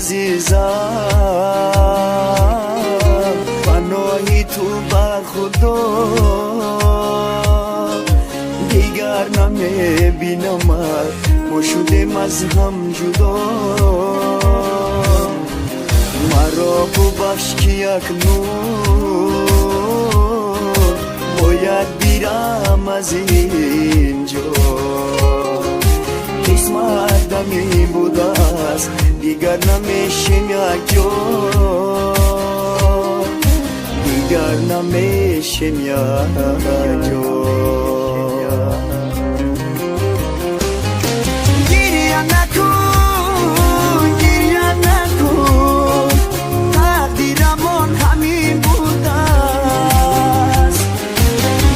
عزیزم پناهی تو بر خدا دیگر نمیبینمت ما شدیم از هم جدا مرا ببخش که اکنون باید بیرم از اینجا قسمت دمی بوده است دیگر نمیشیم یک جا دیگر نمیشیم یک جا گریه نکن گریه نکن تقدیرمان همین بوده است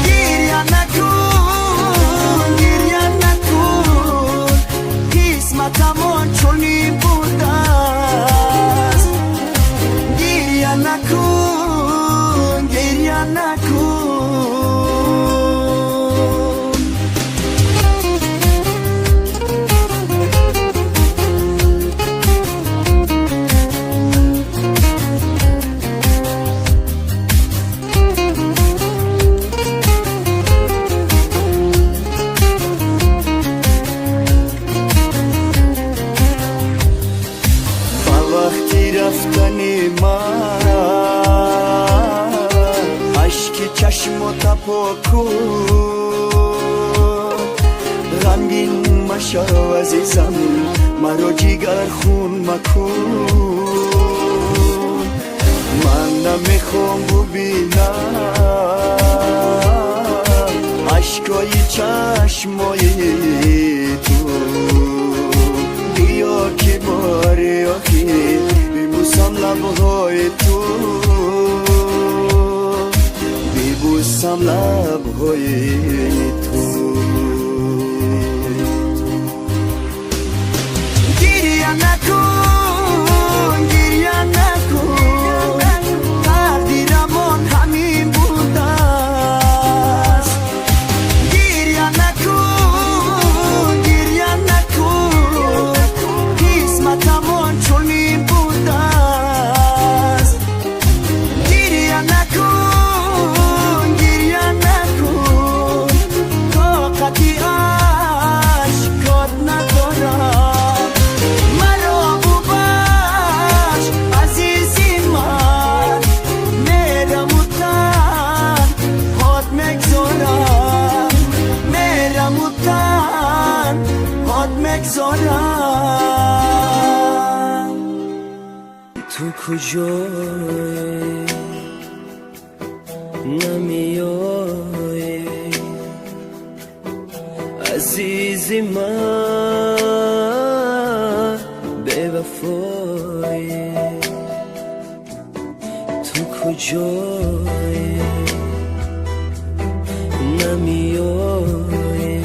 گریه نکن گریه نکن قسمتمان چنین بوده است گریه نکن گریه نکن وقتی رفتنی من عشق چشم تپا کن غمگین مشو عزیزم مرا جگر خون مکن من نمیخوام ببینم عشقای چشمای تو بیا که باری آخی ببوسم لبهای تو ببوسم لبهای تو گریه نکن گریه نکن تقدیرمان همین بوده است گریه نکن گریه نکن قسمتمان چنین بوده است گریه نکن گریه نکن طاقتی اشکات ندارم مرا ببخش عزیزی من میرم و تنهات مگذارم میرم و تنهات مگذارم تو کجایی نمیایی عزیزی من بی‌وفایی تو کجایی نمیایی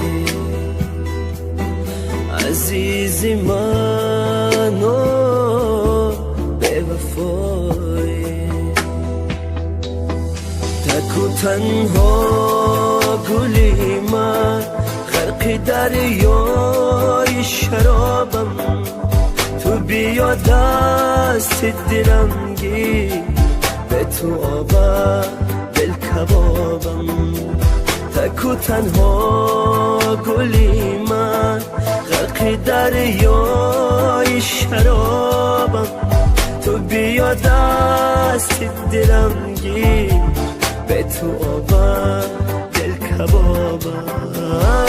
عزیزی منو بی‌وفایی تک و تنها گلی من غرق دریای شرابم تو بیا دست دلم گیر به تو آور دل کبابم تک و تنها گلی من غرق دریای شرابم تو بیا دست دلم گیر به تو آور دل کبابم